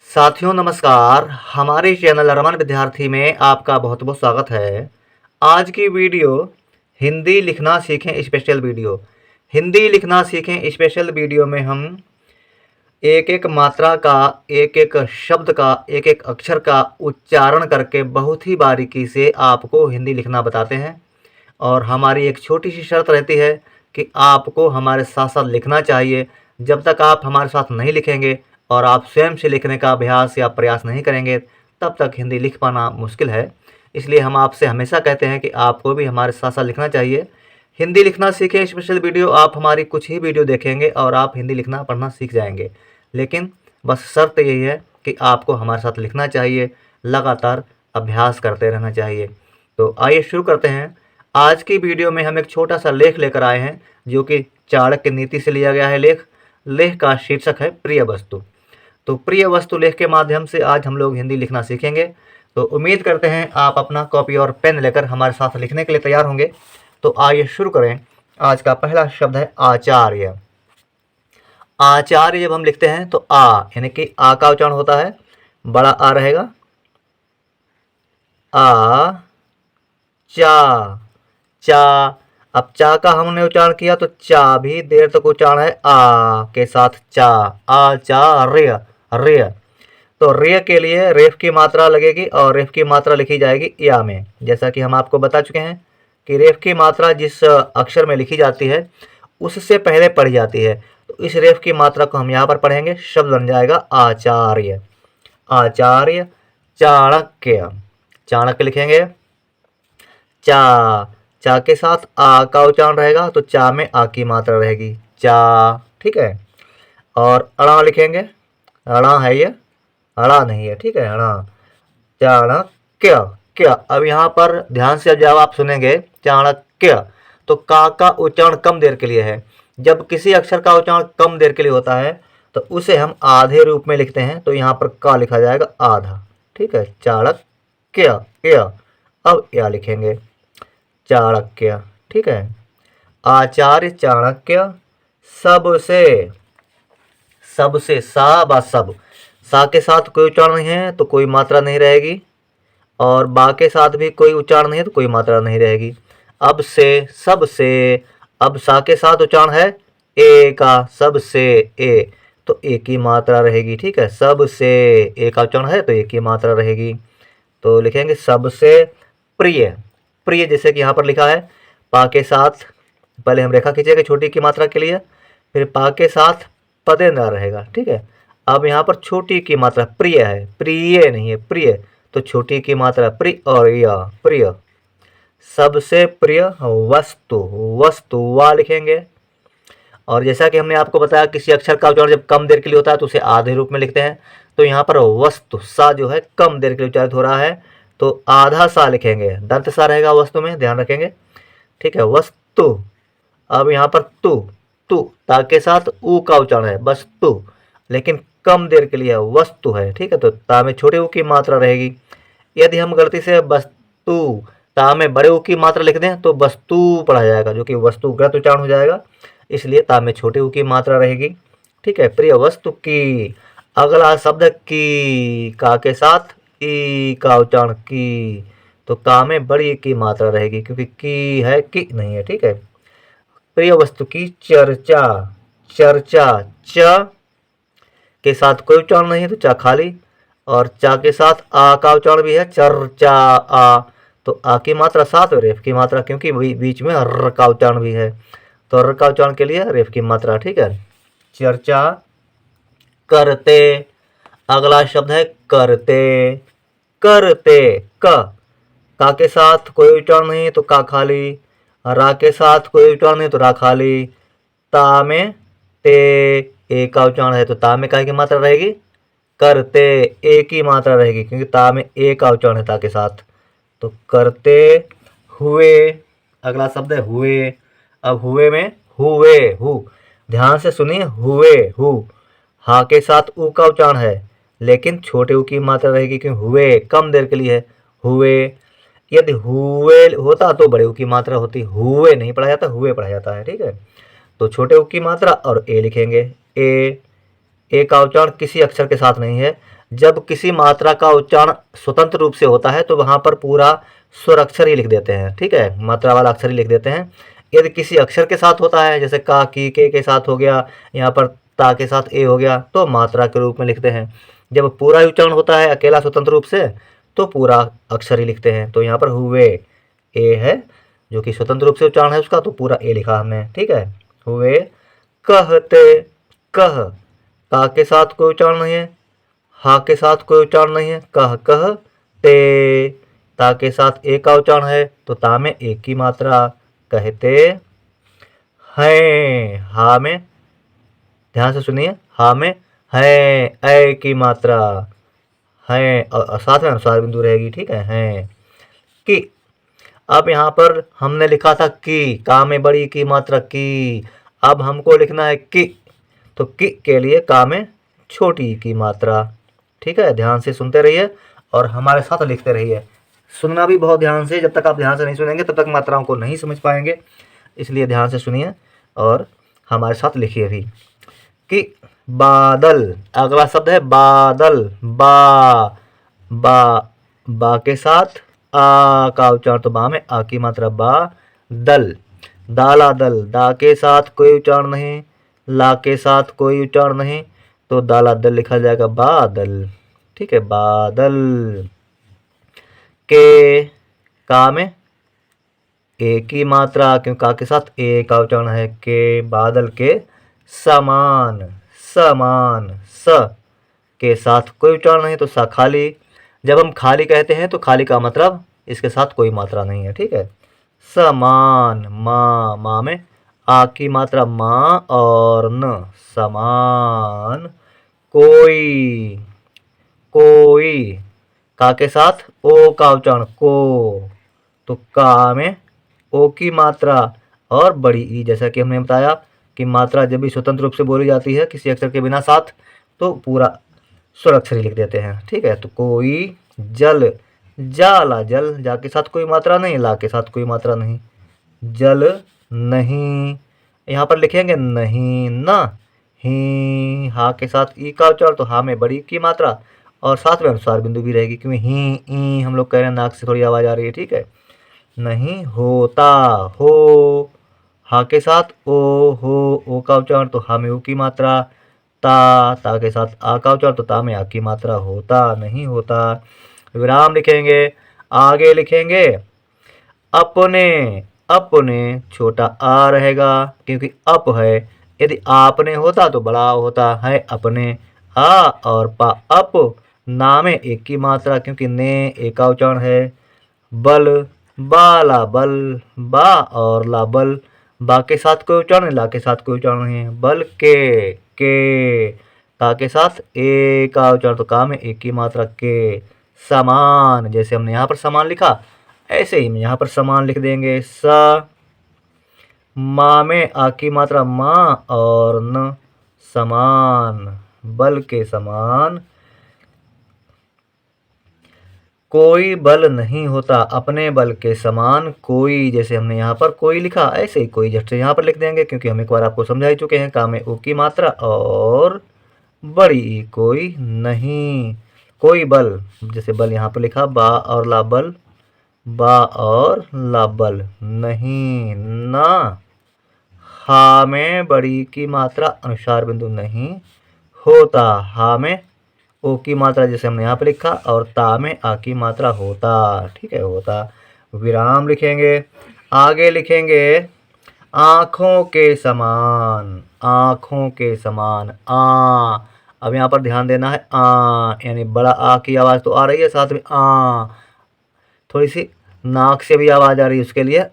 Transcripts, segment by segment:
साथियों नमस्कार। हमारे चैनल रमन विद्यार्थी में आपका बहुत बहुत स्वागत है। आज की वीडियो हिंदी लिखना सीखें स्पेशल वीडियो। हिंदी लिखना सीखें स्पेशल वीडियो में हम एक एक मात्रा का, एक एक शब्द का, एक एक अक्षर का उच्चारण करके बहुत ही बारीकी से आपको हिंदी लिखना बताते हैं। और हमारी एक छोटी सी शर्त रहती है कि आपको हमारे साथ साथ लिखना चाहिए। जब तक आप हमारे साथ नहीं लिखेंगे और आप स्वयं से लिखने का अभ्यास या प्रयास नहीं करेंगे तब तक हिंदी लिख पाना मुश्किल है। इसलिए हम आपसे हमेशा कहते हैं कि आपको भी हमारे साथ साथ लिखना चाहिए। हिंदी लिखना सीखें स्पेशल वीडियो आप हमारी कुछ ही वीडियो देखेंगे और आप हिंदी लिखना पढ़ना सीख जाएंगे। लेकिन बस शर्त यही है कि आपको हमारे साथ लिखना चाहिए, लगातार अभ्यास करते रहना चाहिए। तो आइए शुरू करते हैं। आज की वीडियो में हम एक छोटा सा लेख लेकर आए हैं जो कि चाणक्य नीति से लिया गया है। लेख का शीर्षक है प्रिय वस्तु। तो प्रिय वस्तु लेख के माध्यम से आज हम लोग हिंदी लिखना सीखेंगे। तो उम्मीद करते हैं आप अपना कॉपी और पेन लेकर हमारे साथ लिखने के लिए तैयार होंगे। तो आइए शुरू करें। आज का पहला शब्द है आचार्य। आचार्य जब हम लिखते हैं तो आ यानी कि आ का उच्चारण होता है, बड़ा आ रहेगा। आ चा चा। अब चा का हमने उच्चारण किया तो चा भी देर तक उच्चारण है आ के साथ चा। आचार्य रे। तो रे के लिए रेफ की मात्रा लगेगी और रेफ की मात्रा लिखी जाएगी या में। जैसा कि हम आपको बता चुके हैं कि रेफ की मात्रा जिस अक्षर में लिखी जाती है उससे पहले पढ़ी जाती है। तो इस रेफ की मात्रा को हम यहाँ पर पढ़ेंगे, शब्द बन जाएगा आचार्य। आचार्य। चाणक्य। चाणक्य लिखेंगे चा के साथ आ का उच्चारण रहेगा तो चा में आ की मात्रा रहेगी चा। ठीक है। और अड़ा लिखेंगे, अड़ा है ये, अड़ा नहीं है। ठीक है, अड़ा। चाणक्य क्या। अब यहाँ पर ध्यान से जब आप सुनेंगे चाणक्य तो का उच्चारण कम देर के लिए है। जब किसी अक्षर का उच्चारण कम देर के लिए होता है तो उसे हम आधे रूप में लिखते हैं। तो यहाँ पर का लिखा जाएगा आधा। ठीक है, चाणक्य या। अब या लिखेंगे चाणक्य। ठीक है। आचार्य चाणक्य सबसे। सबसे सा बा सब। सा के साथ कोई उच्चारण नहीं है तो कोई मात्रा नहीं रहेगी और बा के साथ भी कोई उच्चारण नहीं है तो कोई मात्रा नहीं रहेगी। अब से सबसे। अब सा के साथ उच्चारण है ए का, सबसे ए तो ए की मात्रा रहेगी। ठीक है, सबसे ए का उच्चारण है तो ए की मात्रा रहेगी। तो लिखेंगे सबसे प्रिय। प्रिय जैसे कि यहाँ पर लिखा है पा के साथ पहले हम रेखा खींचेंगे छोटी की मात्रा के लिए, फिर पा के साथ पदे न रहेगा। ठीक है। अब यहाँ पर छोटी की मात्रा प्रिय है, प्रिय नहीं है, प्रिय। तो छोटी की मात्रा प्रिय और या प्रिय। सबसे प्रिय वस्तु। वस्तु वा लिखेंगे। और जैसा कि हमने आपको बताया किसी अक्षर का उच्चारण जब कम देर के लिए होता है तो उसे आधे रूप में लिखते हैं। तो यहाँ पर वस्तु सा जो है कम देर के लिए उच्चारित हो रहा है तो आधा सा लिखेंगे, दंत सा रहेगा वस्तु में, ध्यान रखेंगे। ठीक है, वस्तु। अब यहाँ पर तू। तू ता के साथ ऊ का उच्चारण है बस तू, लेकिन कम देर के लिए वस्तु है। ठीक है, तो ता में छोटे ऊ की मात्रा रहेगी। यदि हम गलती से वस्तु ता में बड़े ऊ की मात्रा लिख दें तो वस्तु पढ़ा जाएगा जो कि वस्तु गलत उच्चारण हो जाएगा। इसलिए ता में छोटे ऊ की मात्रा रहेगी। ठीक है, प्रिय वस्तु की। अगला शब्द की। का के साथ ई का उच्चारण की, तो का में बड़ी की मात्रा रहेगी क्योंकि की है की नहीं है। ठीक है, प्रिय वस्तु की चर्चा। चर्चा च के साथ कोई उच्चारण नहीं है तो चा खाली, और चा के साथ आ का उच्चारण भी है चर्चा आ, तो आ की मात्रा साथ और रेफ की मात्रा क्योंकि बीच में र का उच्चारण भी है तो र का उच्चारण के लिए रेफ की मात्रा। ठीक है, चर्चा करते। अगला शब्द है करते। करते का के साथ कोई उच्चारण नहीं तो का खाली, रा के साथ कोई उच्चारण नहीं तो रा खाली, ता में ते ए का उच्चारण है तो ता में का की मात्रा रहेगी करते ए की मात्रा रहेगी क्योंकि ता में ए का उच्चारण है ता के साथ। तो करते हुए। अगला शब्द है हुए। अब हुए में हुए हु, ध्यान से सुनिए, हुए हु हा के साथ ऊ का उच्चारण है लेकिन छोटे ऊ की मात्रा रहेगी क्योंकि हुए कम देर के लिए है हुए। यदि हुए होता तो बड़े ऊ की मात्रा होती, हुए नहीं पढ़ा जाता, हुए पढ़ा जाता है। ठीक है, तो छोटे ऊ की मात्रा और ए लिखेंगे। ए का उच्चारण किसी अक्षर के साथ नहीं है जब किसी मात्रा का उच्चारण स्वतंत्र रूप से होता है तो वहाँ पर पूरा स्वर अक्षर ही लिख देते हैं, ठीक है, मात्रा वाला अक्षर ही लिख देते हैं। यदि किसी अक्षर के साथ होता है, जैसे का, की, के साथ हो गया, यहाँ पर ता के साथ ए हो गया, तो मात्रा के रूप में लिखते हैं। जब पूरा उच्चारण होता है अकेला स्वतंत्र रूप से तो पूरा अक्षर ही लिखते हैं। तो यहाँ पर हुए ए है जो कि स्वतंत्र रूप से उच्चारण है उसका, तो पूरा ए लिखा हमने, ठीक है। हुए कहते, कह, का के साथ कोई उच्चारण नहीं है, हा के साथ कोई उच्चारण नहीं है, कह कह ते, ता के साथ ए का उच्चारण है तो ता में एक की मात्रा, कहते हैं। हा में ध्यान से सुनिए, हा में है ए की मात्रा है और साथ में अनुस्वार बिंदु रहेगी, ठीक है कि। अब यहाँ पर हमने लिखा था की, का में बड़ी की मात्रा की, अब हमको लिखना है कि, तो कि के लिए का में छोटी की मात्रा, ठीक है। ध्यान से सुनते रहिए और हमारे साथ लिखते रहिए, सुनना भी बहुत ध्यान से। जब तक आप ध्यान से नहीं सुनेंगे तब तक मात्राओं को नहीं समझ पाएंगे, इसलिए ध्यान से सुनिए और हमारे साथ लिखिए भी। कि बादल, अगला शब्द है बादल, बा के साथ आ का उच्चारण, तो बा में आ की मात्रा, बा दल। दाला दल, दा के साथ कोई उच्चारण नहीं, ला के साथ कोई उच्चारण नहीं, तो दाला दल लिखा जाएगा बादल, ठीक है, बादल। के, का में ए की मात्रा, क्योंकि का के साथ ए का उच्चारण है, के, बादल के समान, समान, स के साथ कोई उच्चारण नहीं तो सा खाली। जब हम खाली कहते हैं तो खाली का मतलब इसके साथ कोई मात्रा नहीं है, ठीक है। समान, माँ में आ की मात्रा, माँ और न, समान। कोई, कोई, का के साथ ओ का उच्चारण, को, तो का में ओ की मात्रा और बड़ी ई, जैसा कि हमने बताया कि मात्रा जब भी स्वतंत्र रूप से बोली जाती है किसी अक्षर के बिना साथ तो पूरा स्वर अक्षर ही लिख देते हैं, ठीक है। तो कोई, जल, जाला जल, जा के साथ कोई मात्रा नहीं, ला के साथ कोई मात्रा नहीं, जल नहीं। यहाँ पर लिखेंगे नहीं, ना, ही, हा के साथ ई का उच्चारण, तो हा में बड़ी की मात्रा और साथ में अनुस्वार बिंदु भी रहेगी, क्योंकि ही, ई हम लोग कह रहे हैं, नाक से थोड़ी आवाज आ रही है, ठीक है। नहीं होता, हो, हा के साथ ओ, हो, ओ का उच्चारण, तो हा में ओ की मात्रा, ता के साथ आ का उच्चारण, तो ता में आ की मात्रा, होता, नहीं होता। विराम लिखेंगे, आगे लिखेंगे अपने, अपने छोटा आ रहेगा क्योंकि अप है, यदि आपने होता तो बड़ा होता है, अपने। आ और पा, अप, ना में एक की मात्रा क्योंकि ने एक का उच्चारण है। बल, बाला बल, बा और ला बल, बा के साथ कोई उच्चारण नहीं, ला के साथ कोई उच्चारण नहीं है। बल के, का के साथ ए का उच्चारण, तो का में एक की मात्रा, के। समान, जैसे हमने यहाँ पर समान लिखा ऐसे ही हम यहाँ पर समान लिख देंगे। स, माँ में आ की मात्रा, माँ और न, समान, बल के समान। कोई बल नहीं होता, अपने बल के समान कोई, जैसे हमने यहाँ पर कोई लिखा ऐसे ही कोई झट से यहाँ पर लिख देंगे क्योंकि हम एक बार आपको समझा ही चुके हैं। का में ओ की मात्रा और बड़ी ई, कोई नहीं, कोई बल, जैसे बल यहाँ पर लिखा, बा और ला बल, बा और ला बल, नहीं, ना, हा में बड़ी की मात्रा अनुस्वार बिंदु नहीं होता, हा में ओ की मात्रा जैसे हमने यहाँ पे लिखा और ता में आ की मात्रा, होता, ठीक है, होता। विराम लिखेंगे, आगे लिखेंगे आँखों के समान, आँखों के समान, आ। अब यहाँ पर ध्यान देना है, आ यानी बड़ा आ की आवाज़ तो आ रही है, साथ में आ थोड़ी सी नाक से भी आवाज़ आ रही है, उसके लिए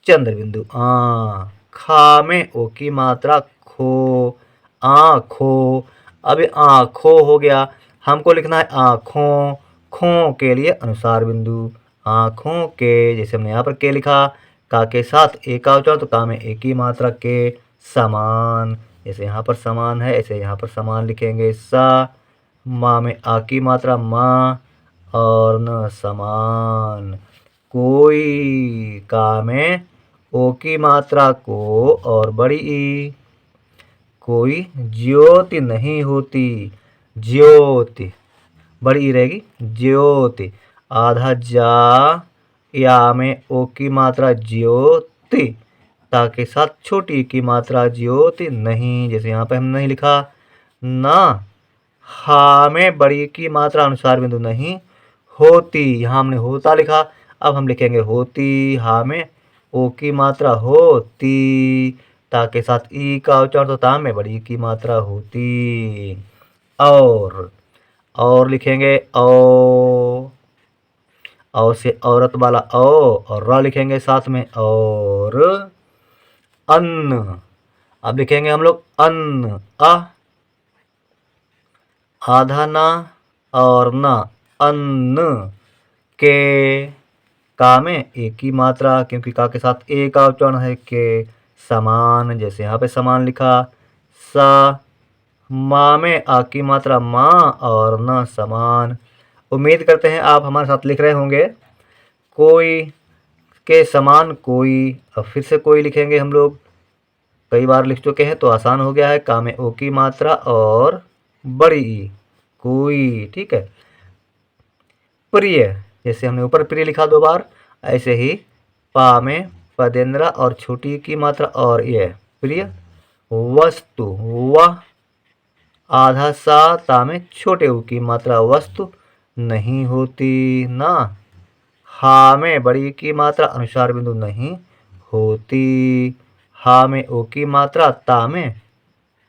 चंद्र बिंदु, आ। खा में ओ की मात्रा, खो, आँखों। अब आँखों हो गया, हमको लिखना है आँखों, खो के लिए अनुस्वार बिंदु, आँखों के, जैसे हमने यहाँ पर के लिखा, का के साथ ए का उच्चारण, तो का में एक ही मात्रा, के। समान, जैसे यहाँ पर समान है ऐसे यहाँ पर समान लिखेंगे। सा, माँ में आ की मात्रा, माँ और न, समान। कोई, का में ओ की मात्रा, को और बड़ी ई, कोई ज्योति नहीं होती, ज्योति, बड़ी ई रहेगी ज्योति। आधा जा, या में ओ की मात्रा ज्योति, ता के साथ छोटी ई की मात्रा ज्योति नहीं, जैसे यहाँ पे हमने नहीं लिखा ना। हा में बड़ी की मात्रा अनुसार बिंदु नहीं होती, यहाँ हमने होता लिखा, अब हम लिखेंगे होती। हा में ओ की मात्रा होती, ता के साथ ई का उच्चारण, तो ता में बड़ी की मात्रा होती। और लिखेंगे औ से औरत वाला औ, और र लिखेंगे साथ में और अन्न। अब लिखेंगे हम लोग अन्न, आधा ना और ना, अन्न। के, का में एक की मात्रा, क्योंकि का के साथ ए का उच्चारण है के, समान, जैसे यहाँ पे समान लिखा। सा, माँ में आ की मात्रा माँ, और न समान। उम्मीद करते हैं आप हमारे साथ लिख रहे होंगे। कोई के समान कोई, अब फिर से कोई लिखेंगे हम लोग, कई बार लिख चुके हैं तो आसान हो गया है। का में ओ की मात्रा और बड़ी ई, कोई, ठीक है। प्रिय, जैसे हमने ऊपर प्रिय लिखा 2 बार, ऐसे ही पा में पदेंद्रा और छोटी की मात्रा और ये प्रिय। वस्तु, वह, आधा सा, ता में छोटे ऊ की मात्रा वस्तु नहीं होती ना। हा में बड़ी की मात्रा अनुसार बिंदु नहीं होती। हा में ओ की मात्रा, ता में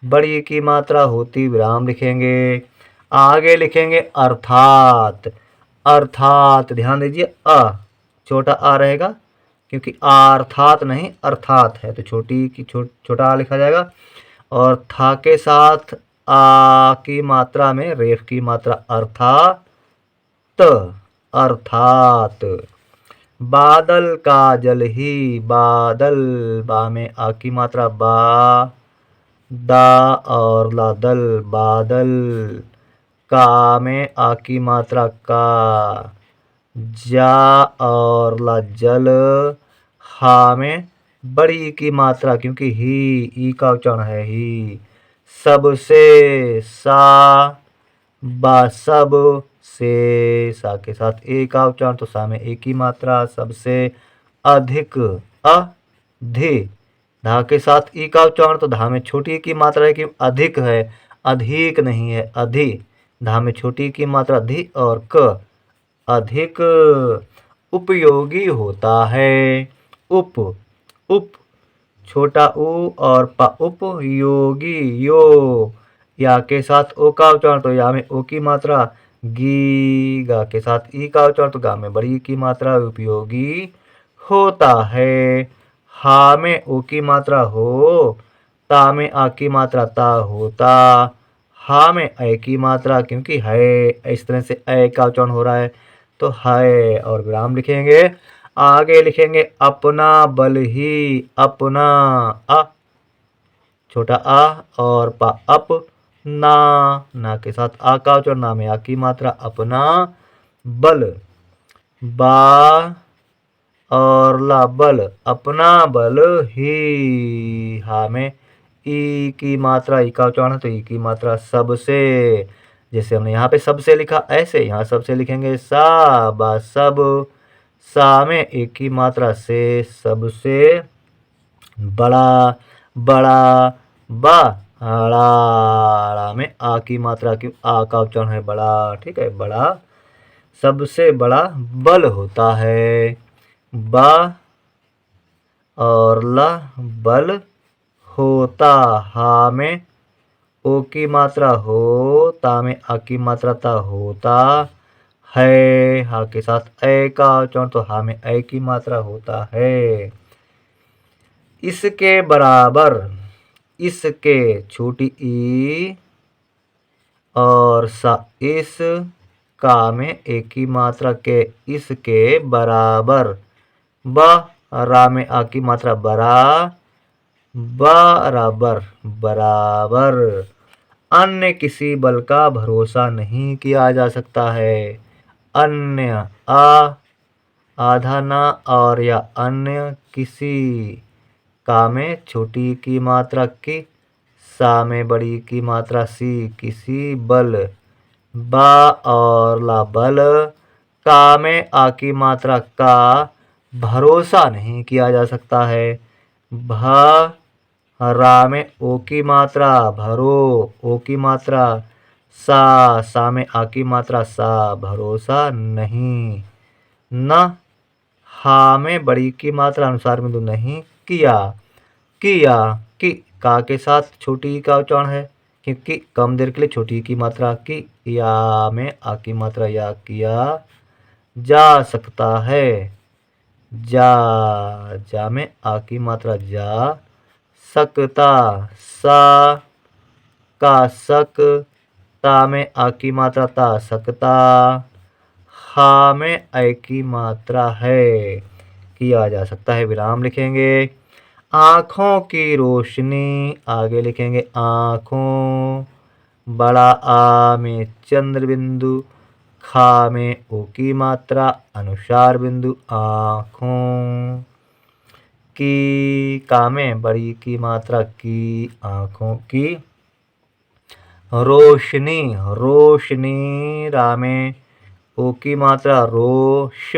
बड़ी की मात्रा होती, विराम लिखेंगे। आगे लिखेंगे अर्थात। अर्थात, ध्यान दीजिए छोटा आ रहेगा, क्योंकि अर्थात नहीं अर्थात है, तो छोटी की छोटा आ लिखा जाएगा। और था के साथ आ की मात्रा में रेफ की मात्रा अर्थात, अर्थात। बादल का जल ही, बादल, बा में आ की मात्रा बा, दा और ला दल, बादल। का में आ की मात्रा का, जा और ला जल। हा में बड़ी ई की मात्रा, क्योंकि ही ई का उच्चारण है ही। सबसे, सा, बा सब से, सा के साथ ए का उच्चारण, तो सा में ए की मात्रा। सबसे अधिक, अधि, धा के साथ ई का उच्चारण, तो धा में छोटी की मात्रा है कि अधिक है, अधिक नहीं है, अधि। धा में छोटी की मात्रा धी और क, अधिक उपयोगी होता है। उप, उप, छोटा ऊ और पा उपयोगी, यो, या के साथ ओ का उच्चारण, तो या में ओ की मात्रा गी, गा के साथ ई का उच्चारण, तो गा में बड़ी की मात्रा उपयोगी होता है। हा में ओ की मात्रा हो, ता में आ की मात्रा ता होता। हा में ऐ की मात्रा, क्योंकि है, इस तरह से ऐ का उच्चारण हो रहा है, तो है, और विराम लिखेंगे। आगे लिखेंगे अपना बल ही, अपना, छोटा आ और पा अप, ना के साथ आ का उच्चारण, ना में आ की मात्रा, अपना बल। बा और ला बल, अपना बल ही। हा में ई की मात्रा, ई का उच्चारण है, तो ई की मात्रा सबसे, जैसे हमने यहाँ पे सबसे लिखा, ऐसे यहाँ सबसे लिखेंगे। सा, बा सब, सा में एक की मात्रा से, सबसे बड़ा, बड़ा, बड़ा में आ की मात्रा, क्यों आ का उच्चारण है बड़ा, ठीक है, बड़ा, सबसे बड़ा बल होता है। बा और ला बल होता। हा में ओ की मात्रा हो, ता में आ की मात्रा ता होता है। हा के साथ ऐ का उच्चारण, तो हा में ऐ की मात्रा होता है। इसके बराबर, इसके छोटी ई और सा, इस, का में एक की मात्रा के, इसके बराबर। ब, रा में आ की मात्रा बरा, बराबर, बराबर। अन्य किसी बल का भरोसा नहीं किया जा सकता है। अन्य, आधा ना और या अन्य किसी, का में छोटी की मात्रा की, सा में बड़ी की मात्रा सी, किसी बल बा और ला बल। का में आ की मात्रा का भरोसा नहीं किया जा सकता है। भ रा में ओ की मात्रा भरो ओ की मात्रा। सा में आ की मात्रा सा भरोसा नहीं। न हा में बड़ी की मात्रा अनुसार बिंदु नहीं किया। किया कि का के साथ छोटी ई का उच्चारण है क्योंकि कम देर के लिए छोटी ई की मात्रा की। या में आ की मात्रा या किया जा सकता है। जा में आ की मात्रा जा सकता। सा का सक ता में आ की मात्रा ता सकता। हा में ऐ की मात्रा है किया जा सकता है। विराम लिखेंगे। आँखों की रोशनी आगे लिखेंगे आँखों। बड़ा आ में चंद्र बिंदु। खा में ओ की मात्रा अनुसार बिंदु आँखों की। का में बड़ी की मात्रा की आँखों की। रोशनी रोशनी रा में ओ की मात्रा रोश।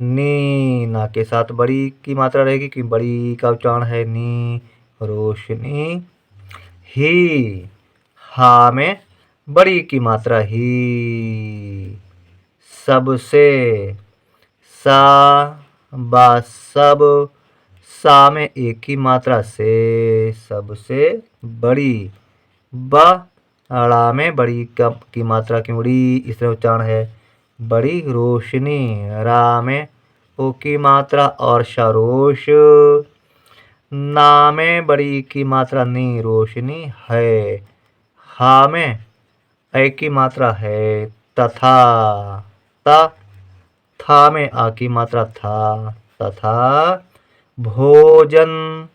नी ना के साथ बड़ी की मात्रा रहेगी कि बड़ी का उच्चारण है नी रोशनी। ही हा में बड़ी की मात्रा ही सबसे। सा बा सब सा में एक की मात्रा से सबसे बड़ी। ब ड़ा में बड़ी की मात्रा क्यों बड़ी इस तरह उच्चारण है बड़ी रोशनी। रा में ओ की मात्रा और सरोश। ना में बड़ी की मात्रा नी रोशनी है। हा में ऐ की मात्रा है तथा। था में आ की मात्रा था तथा भोजन।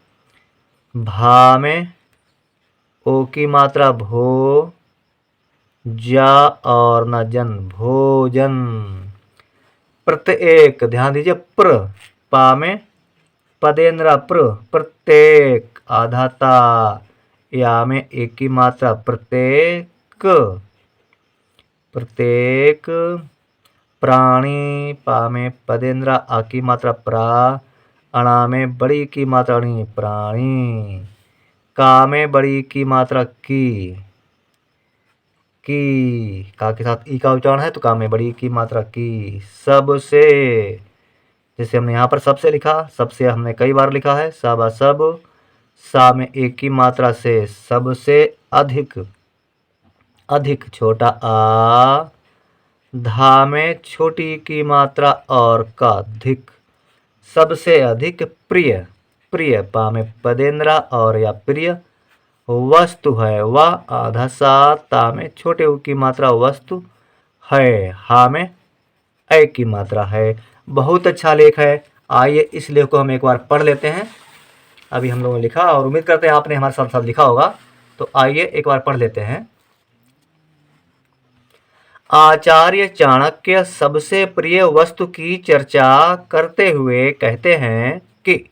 भा में ओ की मात्रा भो जा और न जन भोजन। प्रत्येक ध्यान दीजिए पा में पदेन्द्रा प्रत्येक आधा ता। या में एक की मात्रा प्रत्येक प्रत्येक। प्राणी पा में पदेन्द्रा आ की मात्रा प्रा। अणा में बड़ी की मात्रा अणी प्राणी। का में बड़ी की मात्रा की का के साथ ई का उच्चारण है तो का में बड़ी की मात्रा की। सबसे जैसे हमने यहाँ पर सबसे लिखा सबसे हमने कई बार लिखा है सब सब। सा में एक की मात्रा से सबसे अधिक अधिक छोटा आ। धा में छोटी की मात्रा और का अधिक सबसे अधिक प्रिय प्रिय। पा में पदेन्द्रा और या प्रिय वस्तु है वह आधा सा। ता में छोटे उ की मात्रा वस्तु है। हा में ऐ की मात्रा है। बहुत अच्छा लेख है। आइए इस लेख को हम एक बार पढ़ लेते हैं। अभी हम लोगों ने लिखा और उम्मीद करते हैं आपने हमारे साथ साथ लिखा होगा तो आइए एक बार पढ़ लेते हैं। आचार्य चाणक्य सबसे प्रिय वस्तु की चर्चा करते हुए कहते हैं कि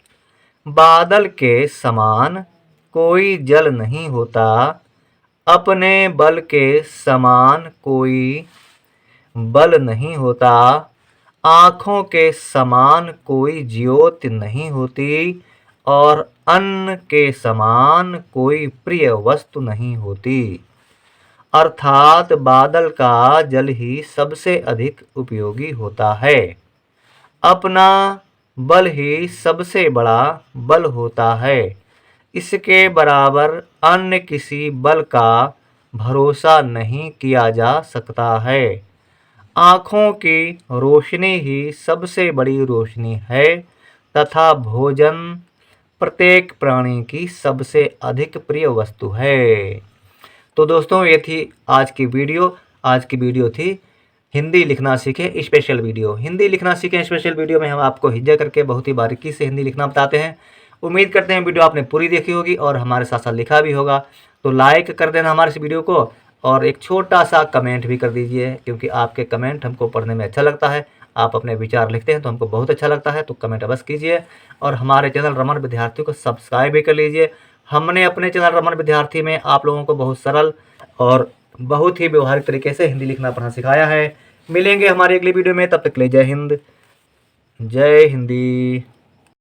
बादल के समान कोई जल नहीं होता। अपने बल के समान कोई बल नहीं होता। आँखों के समान कोई ज्योति नहीं होती और अन्न के समान कोई प्रिय वस्तु नहीं होती। अर्थात बादल का जल ही सबसे अधिक उपयोगी होता है। अपना बल ही सबसे बड़ा बल होता है। इसके बराबर अन्य किसी बल का भरोसा नहीं किया जा सकता है। आँखों की रोशनी ही सबसे बड़ी रोशनी है तथा भोजन प्रत्येक प्राणी की सबसे अधिक प्रिय वस्तु है। तो दोस्तों ये थी आज की वीडियो। आज की वीडियो थी हिंदी लिखना सीखें स्पेशल वीडियो। हिंदी लिखना सीखें स्पेशल वीडियो में हम आपको हिज्जा करके बहुत ही बारीकी से हिंदी लिखना बताते हैं। उम्मीद करते हैं वीडियो आपने पूरी देखी होगी और हमारे साथ साथ लिखा भी होगा। तो लाइक कर देना हमारे इस वीडियो को और एक छोटा सा कमेंट भी कर दीजिए क्योंकि आपके कमेंट हमको पढ़ने में अच्छा लगता है। आप अपने विचार लिखते हैं तो हमको बहुत अच्छा लगता है। तो कमेंट अवश्य कीजिए और हमारे चैनल रमन विद्यार्थी को सब्सक्राइब भी कर लीजिए। हमने अपने चैनल रमन विद्यार्थी में आप लोगों को बहुत सरल और बहुत ही व्यवहारिक तरीके से हिंदी लिखना पढ़ना सिखाया है। मिलेंगे हमारी अगली वीडियो में, तब तक के लिए जय हिंद, जय हिंदी।